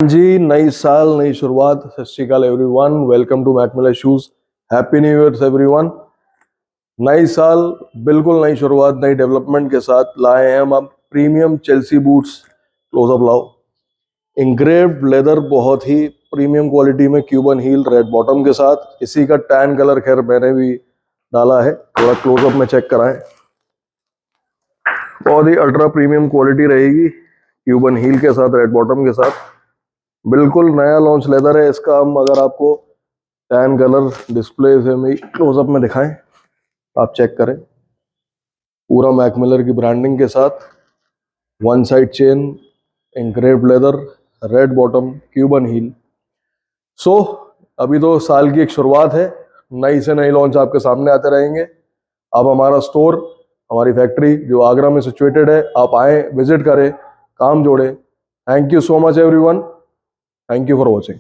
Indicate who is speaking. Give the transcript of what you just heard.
Speaker 1: जी, नई साल नई शुरुआत। Sat Shri Akal everyone, welcome to McMiller shoes. Happy new year everyone. नई साल, बिल्कुल नई शुरुआत, नई डेवलपमेंट के साथ लाए हैं हम अब प्रीमियम चेल्सी बूट्स। क्लोजअप लाओ। इंग्रेव्ड लेदर, बहुत ही प्रीमियम क्वालिटी में, क्यूबन हील, रेड बॉटम के साथ। इसी का टैन कलर खैर मैंने भी डाला है, थोड़ा क्लोजअप में चेक कराएं। बहुत ही अल्ट्रा प्रीमियम क्वालिटी रहेगी, क्यूबन हील के साथ, रेड बॉटम के साथ। बिल्कुल नया लॉन्च लेदर है इसका। हम अगर आपको टैन कलर डिस्प्ले से में क्लोजअप में दिखाएं, आप चेक करें। पूरा मैकमिलर की ब्रांडिंग के साथ, one side chain, engraved leather, red bottom, Cuban heel. So अभी तो साल की एक शुरुआत है, नई से नई लॉन्च आपके सामने आते रहेंगे। आप हमारा स्टोर, हमारी फैक्ट्री जो आगरा में सिचुएटेड है, आप आए, विजिट करें, काम जोड़ें। Thank you so much everyone. Thank you for watching.